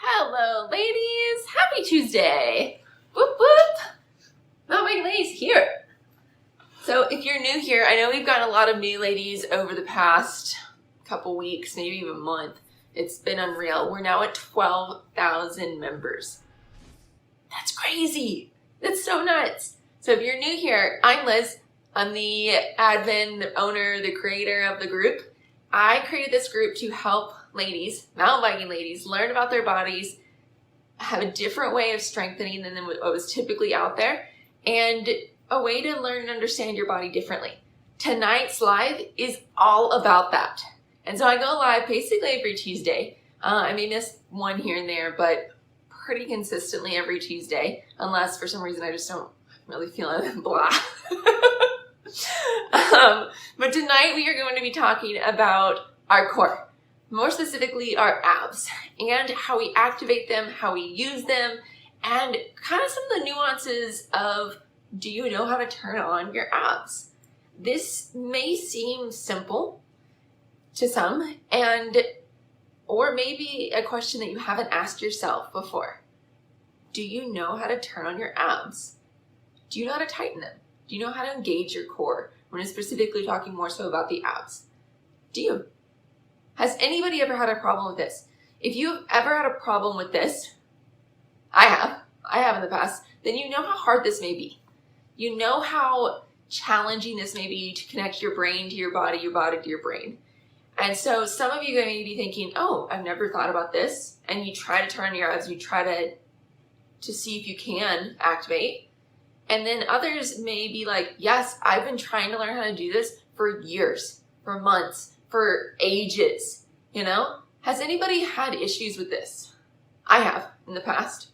Hello, ladies. Happy Tuesday. Whoop, whoop. Not many ladies here. So if you're new here, I know we've gotten a lot of new ladies over the past couple weeks, maybe even month. It's been unreal. We're now at 12,000 members. That's crazy. That's so nuts. So if you're new here, I'm Liz. I'm the admin, the owner, the creator of the group. I created this group to help ladies, mountain biking ladies, learn about their bodies, have a different way of strengthening than what was typically out there, and a way to learn and understand your body differently. Tonight's live is all about that. And so I go live basically every Tuesday. I may miss one here and there, but pretty consistently every Tuesday, unless for some reason I just don't really feel it, blah. But tonight we are going to be talking about our core, more specifically our abs, and how we activate them, how we use them, and kind of some of the nuances of, do you know how to turn on your abs? This may seem simple to some, or maybe a question that you haven't asked yourself before. Do you know how to turn on your abs? Do you know how to tighten them? Do you know how to engage your core? When I'm specifically talking more so about the abs. Do you? Has anybody ever had a problem with this? If you've ever had a problem with this, I have in the past, then you know how hard this may be. You know how challenging this may be to connect your brain to your body to your brain. And so some of you may be thinking, oh, I've never thought about this. And you try to turn on your abs, you try to see if you can activate. And then others may be like, yes, I've been trying to learn how to do this for years, for months, for ages, you know? Has anybody had issues with this? I have in the past.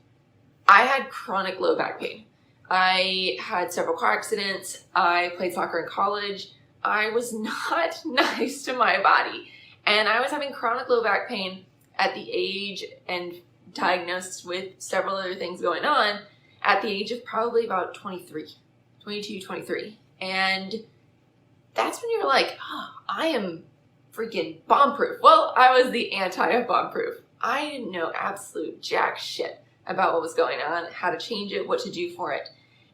I had chronic low back pain. I had several car accidents. I played soccer in college. I was not nice to my body. And I was having chronic low back pain at the age and diagnosed with several other things going on at the age of probably about 22, 23. And that's when you're like, oh, I am freaking bomb-proof. Well, I was the anti of bomb-proof. I didn't know absolute jack shit about what was going on, how to change it, what to do for it.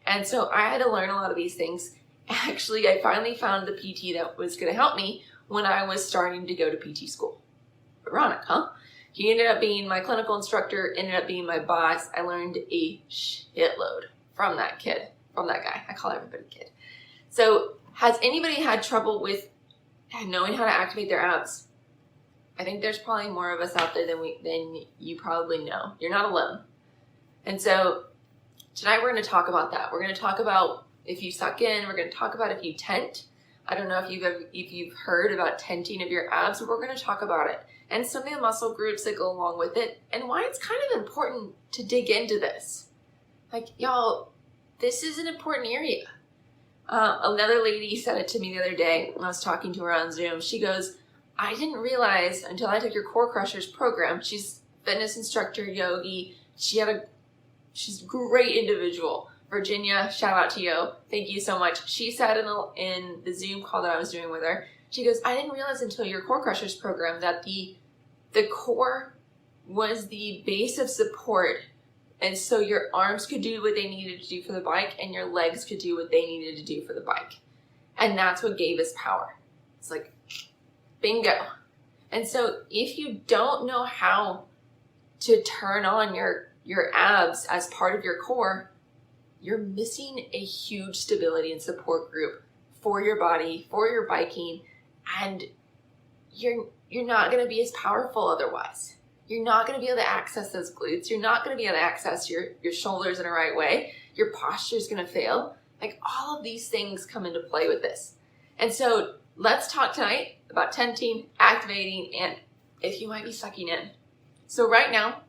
And so I had to learn a lot of these things. Actually, I finally found the PT that was going to help me when I was starting to go to PT school. Ironic, huh? He ended up being my clinical instructor, ended up being my boss. I learned a shitload from that guy. I call everybody kid. So has anybody had trouble with knowing how to activate their abs? I think there's probably more of us out there than you probably know. You're not alone. And so tonight we're going to talk about that. We're going to talk about if you suck in. We're going to talk about if you tent. I don't know if you've heard about tenting of your abs, but we're going to talk about it. And some of the muscle groups that go along with it, and why it's kind of important to dig into this. Like, y'all, this is an important area. Another lady said it to me the other day when I was talking to her on Zoom. She goes, I didn't realize until I took your Core Crushers program. She's a fitness instructor, yogi. She's a great individual. Virginia, shout out to you. Thank you so much. She said in the Zoom call that I was doing with her, she goes, I didn't realize until your Core Crushers program that the core was the base of support. And so your arms could do what they needed to do for the bike and your legs could do what they needed to do for the bike. And that's what gave us power. It's like, bingo. And so if you don't know how to turn on your abs as part of your core, you're missing a huge stability and support group for your body, for your biking, and you're not going to be as powerful otherwise. You're not going to be able to access those glutes. You're not going to be able to access your shoulders in a right way. Your posture is going to fail. Like, all of these things come into play with this. And so let's talk tonight about tenting, activating, and if you might be sucking in. So right now,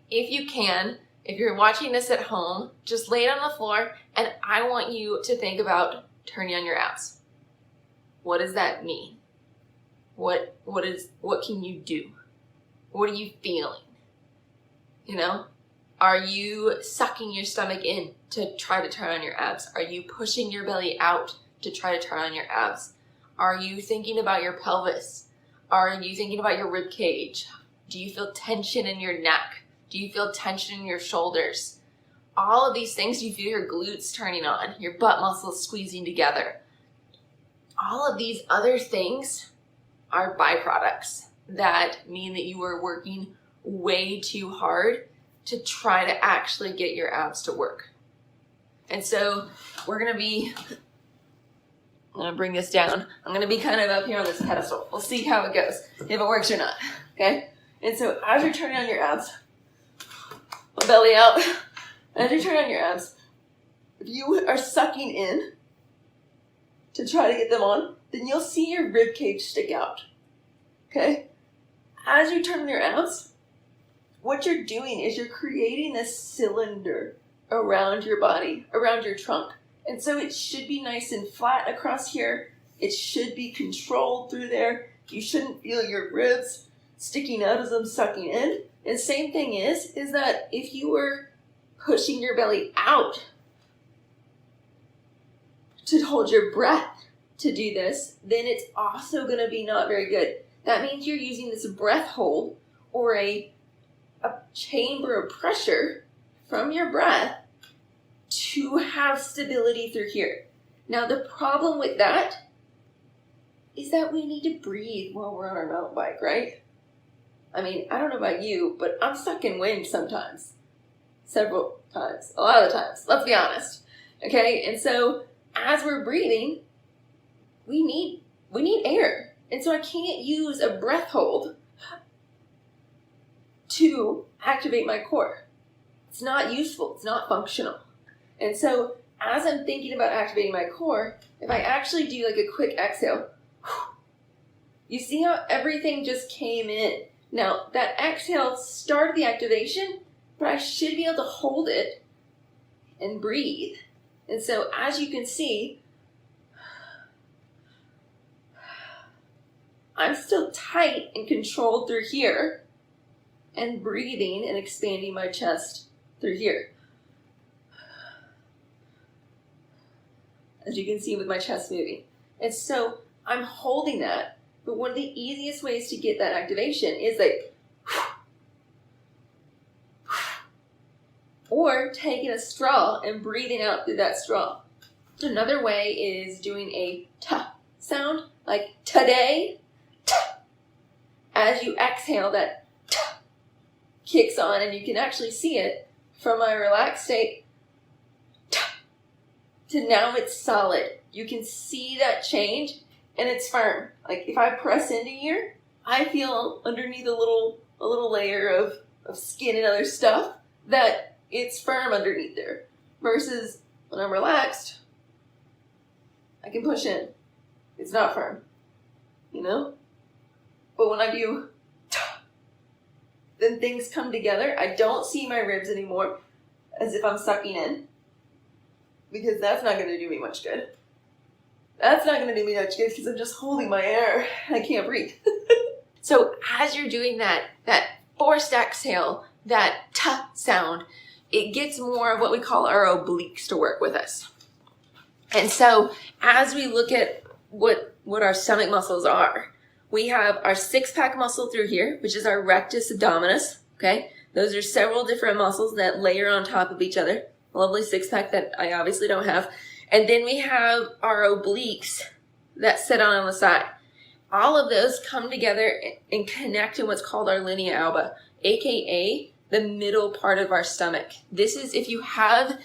if you can, if you're watching this at home, just lay it on the floor and I want you to think about turning on your abs. What does that mean? What can you do? What are you feeling? You know, are you sucking your stomach in to try to turn on your abs? Are you pushing your belly out to try to turn on your abs? Are you thinking about your pelvis? Are you thinking about your rib cage? Do you feel tension in your neck? Do you feel tension in your shoulders? All of these things, do you feel your glutes turning on, your butt muscles squeezing together? All of these other things are byproducts that mean that you are working way too hard to try to actually get your abs to work. And so I'm gonna bring this down. I'm gonna be kind of up here on this pedestal. We'll see how it goes, if it works or not, okay? And so as you're turning on your abs, belly out, as you turn on your abs, if you are sucking in to try to get them on, then you'll see your rib cage stick out, okay? As you turn on your abs, what you're doing is you're creating a cylinder around your body, around your trunk. And so it should be nice and flat across here. It should be controlled through there. You shouldn't feel your ribs sticking out as I'm sucking in. And same thing is that if you were pushing your belly out to hold your breath to do this, then it's also going to be not very good. That means you're using this breath hold or a chamber of pressure from your breath to have stability through here. Now the problem with that is that we need to breathe while we're on our mountain bike, right? I mean, I don't know about you, but I'm stuck in wind sometimes. Several times. A lot of the times. Let's be honest. Okay? And so as we're breathing, we need air. And so I can't use a breath hold to activate my core. It's not useful. It's not functional. And so as I'm thinking about activating my core, if I actually do like a quick exhale, you see how everything just came in. Now that exhale started the activation, but I should be able to hold it and breathe. And so as you can see, I'm still tight and controlled through here and breathing and expanding my chest through here. As you can see with my chest moving. And so I'm holding that, but one of the easiest ways to get that activation is like, or taking a straw and breathing out through that straw. Another way is doing a t sound, like today. T. As you exhale, that t kicks on, and you can actually see it from my relaxed state t, to now it's solid. You can see that change, and it's firm. Like if I press into here, I feel underneath a little layer of skin and other stuff that it's firm underneath there. Versus when I'm relaxed, I can push in. It's not firm, you know? But when I do, then things come together. I don't see my ribs anymore as if I'm sucking in, because that's not going to do me much good. That's not going to do me much good because I'm just holding my air. I can't breathe. So as you're doing that forced exhale, that t sound, it gets more of what we call our obliques to work with us. And so as we look at what our stomach muscles are, we have our six-pack muscle through here, which is our rectus abdominis, okay? Those are several different muscles that layer on top of each other. A lovely six-pack that I obviously don't have. And then we have our obliques that sit on the side. All of those come together and connect in what's called our linea alba, aka the middle part of our stomach. This is if you have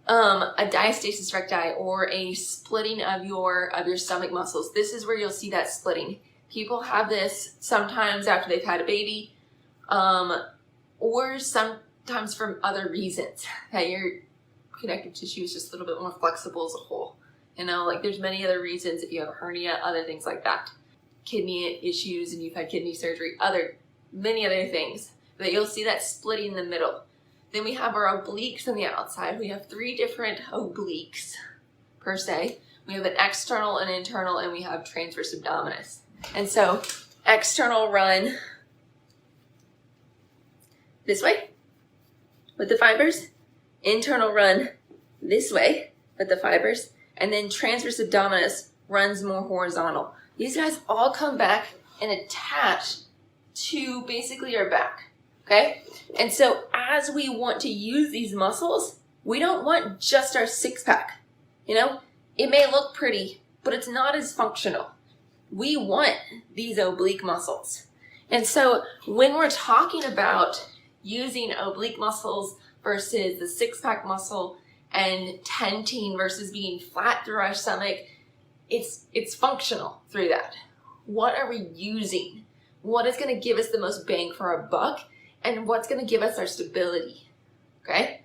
a diastasis recti or a splitting of your stomach muscles. This is where you'll see that splitting. People have this sometimes after they've had a baby, or sometimes from other reasons, that your connective tissue is just a little bit more flexible as a whole. You know, like there's many other reasons if you have a hernia, other things like that. Kidney issues and you've had kidney surgery, many other things. But you'll see that splitting in the middle. Then we have our obliques on the outside. We have 3 different obliques per se. We have an external, an internal, and we have transverse abdominis. And so external run this way with the fibers, internal run this way with the fibers, and then transverse abdominis runs more horizontal. These guys all come back and attach to basically our back. okay? And so as we want to use these muscles, we don't want just our six-pack, you know? It may look pretty, but it's not as functional. We want these oblique muscles. And so when we're talking about using oblique muscles versus the six-pack muscle and tenting versus being flat through our stomach, it's functional through that. What are we using? What is going to give us the most bang for our buck? And what's going to give us our stability, okay?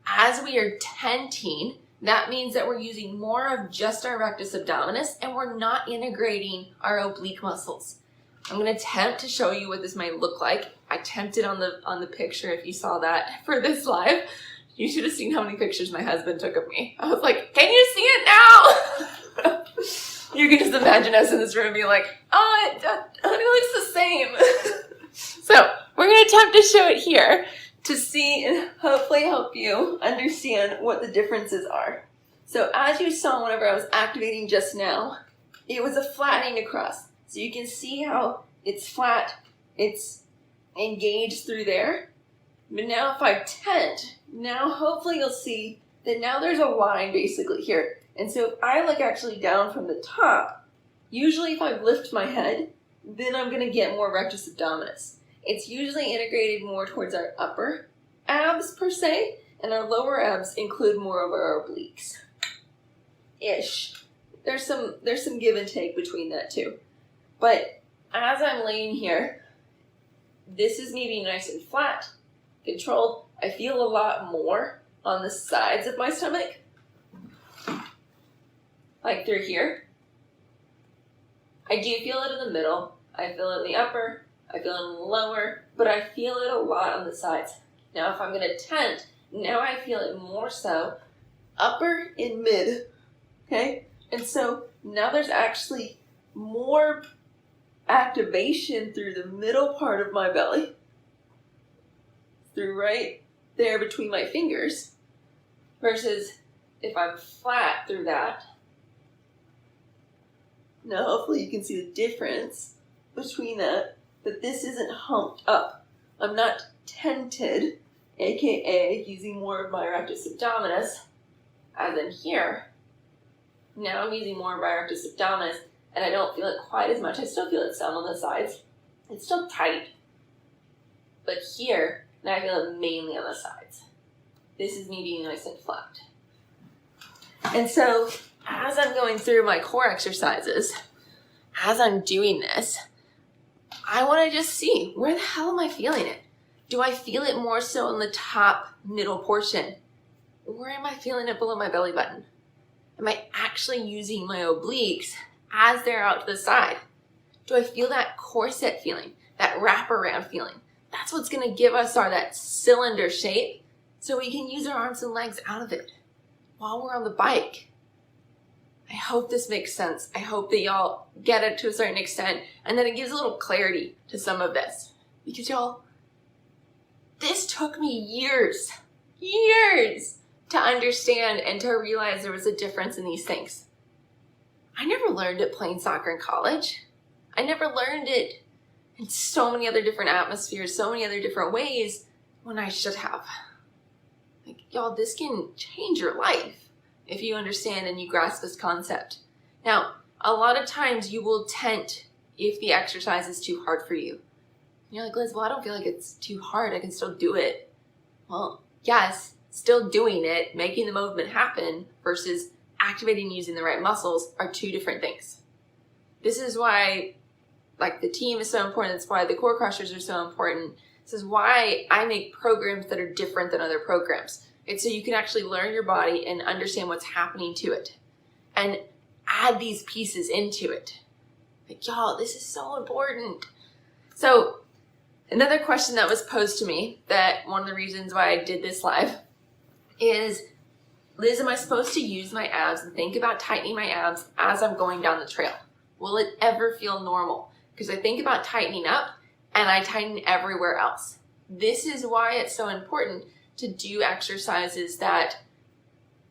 As we are tenting, that means that we're using more of just our rectus abdominis and we're not integrating our oblique muscles. I'm going to attempt to show you what this might look like. I attempted on the picture, if you saw that for this live. You should have seen how many pictures my husband took of me. I was like, can you see it now? You can just imagine us in this room being like, oh, it looks the same. So we're going to attempt to show it here to see and hopefully help you understand what the differences are. So as you saw whenever I was activating just now, it was a flattening across. So you can see how it's flat, it's engaged through there. But now if I tent, now hopefully you'll see that now there's a line basically here. And so if I look actually down from the top, usually if I lift my head, then I'm going to get more rectus abdominis. It's usually integrated more towards our upper abs per se, and our lower abs include more of our obliques. Ish. There's some give and take between that too. But as I'm laying here, this is me being nice and flat, controlled. I feel a lot more on the sides of my stomach, like through here. I do feel it in the middle. I feel it in the upper. I feel it in the lower, but I feel it a lot on the sides. Now if I'm going to tent, now I feel it more so upper and mid, okay? And so now there's actually more activation through the middle part of my belly, through right there between my fingers, versus if I'm flat through that. Now hopefully you can see the difference between that, but this isn't humped up. I'm not tented, aka using more of my rectus abdominis, as in here. Now I'm using more of my rectus abdominis, and I don't feel it quite as much. I still feel it some on the sides. It's still tight. But here, now I feel it mainly on the sides. This is me being nice and flat. And so, as I'm going through my core exercises, as I'm doing this, I want to just see, where the hell am I feeling it? Do I feel it more so in the top middle portion? Or am I feeling it below my belly button? Am I actually using my obliques as they're out to the side? Do I feel that corset feeling, that wraparound feeling? That's what's going to give us that cylinder shape so we can use our arms and legs out of it while we're on the bike. I hope this makes sense. I hope that y'all get it to a certain extent and that it gives a little clarity to some of this. Because y'all, this took me years to understand and to realize there was a difference in these things. I never learned it playing soccer in college. I never learned it in so many other different atmospheres, so many other different ways when I should have. Like, y'all, this can change your life if you understand and you grasp this concept. Now, a lot of times you will tent if the exercise is too hard for you. You're like, Liz, well, I don't feel like it's too hard. I can still do it. Well, yes, still doing it, making the movement happen versus activating using the right muscles are two different things. This is why, like, the team is so important. It's why the core crushers are so important. This is why I make programs that are different than other programs. It's so you can actually learn your body and understand what's happening to it and add these pieces into it. Like, y'all, this is so important. So another question that was posed to me, that one of the reasons why I did this live, is, Liz, am I supposed to use my abs and think about tightening my abs as I'm going down the trail? Will it ever feel normal? Because I think about tightening up and I tighten everywhere else. This is why it's so important to do exercises that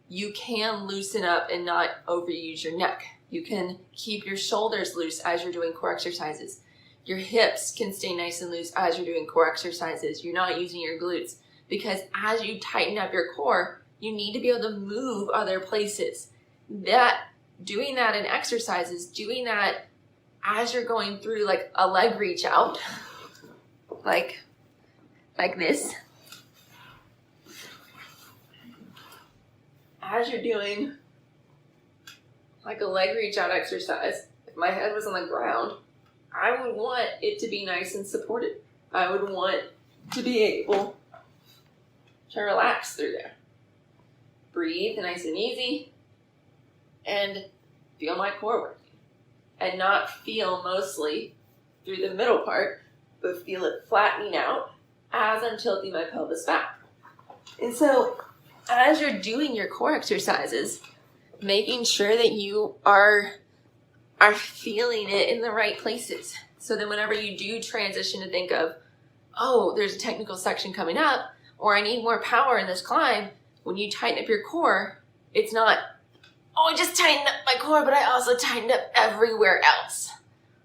you can loosen up and not overuse your neck. You can keep your shoulders loose as you're doing core exercises. Your hips can stay nice and loose as you're doing core exercises. You're not using your glutes, because as you tighten up your core, you need to be able to move other places. Doing that in exercises, doing that as you're going through like a leg reach out, like this. As you're doing like a leg reach out exercise, if my head was on the ground, I would want it to be nice and supported. I would want to be able to relax through there. Breathe nice and easy and feel my core working. And not feel mostly through the middle part, but feel it flattening out as I'm tilting my pelvis back. And so as you're doing your core exercises, making sure that you are feeling it in the right places. So then whenever you do transition to think of, oh, there's a technical section coming up, or I need more power in this climb, when you tighten up your core, it's not, oh, I just tightened up my core, but I also tightened up everywhere else,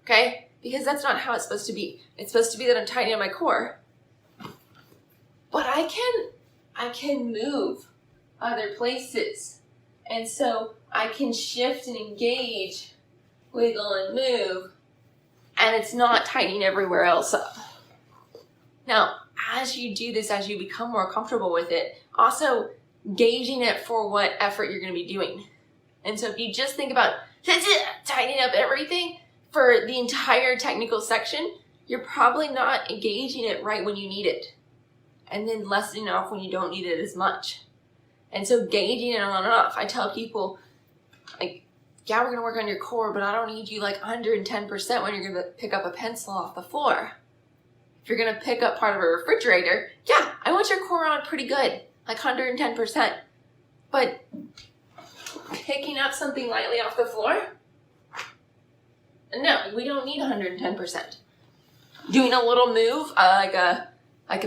okay? Because that's not how it's supposed to be. It's supposed to be that I'm tightening up my core, but I can move other places. And so I can shift and engage, wiggle and move, and it's not tightening everywhere else up. Now, as you do this, as you become more comfortable with it, also gauging it for what effort you're going to be doing. And so if you just think about tightening up everything for the entire technical section, you're probably not engaging it right when you need it, and then lessening off when you don't need it as much. And so gauging it on and off. I tell people, like, yeah, we're going to work on your core, but I don't need you like 110% when you're going to pick up a pencil off the floor. If you're going to pick up part of a refrigerator, yeah, I want your core on pretty good, like 110%. But picking up something lightly off the floor, no, we don't need 110%. Doing a little move, like a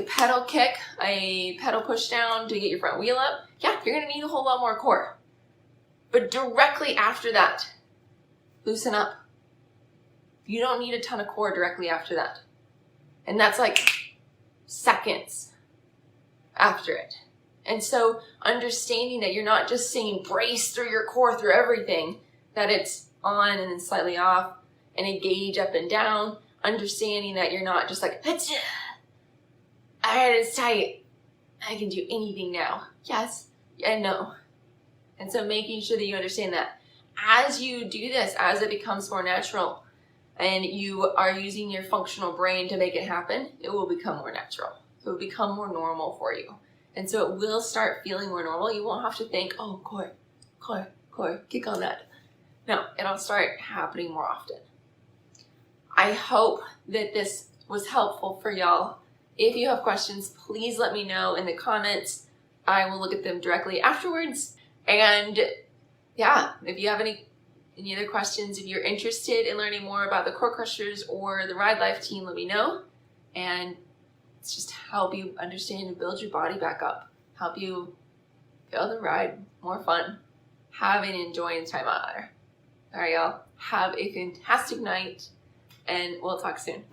pedal kick, a pedal push down to get your front wheel up, yeah, you're going to need a whole lot more core. But directly after that, loosen up. You don't need a ton of core directly after that. And that's like seconds after it. And so understanding that you're not just saying brace through your core through everything, that it's on and then slightly off, and engage up and down, understanding that you're not just like, Hachah! All right, it's tight. I can do anything now. Yes and no. And so making sure that you understand that as you do this, as it becomes more natural and you are using your functional brain to make it happen, it will become more natural. It will become more normal for you. And so it will start feeling more normal. You won't have to think, oh, core, kick on that. No, it'll start happening more often. I hope that this was helpful for y'all. If you have questions, please let me know in the comments. I will look at them directly afterwards. And yeah, if you have any other questions, if you're interested in learning more about the Core Crushers or the Ride Life team, let me know. And it's just help you understand and build your body back up. Help you feel the ride more fun. Have and enjoy time out there. All right, y'all. Have a fantastic night, and we'll talk soon.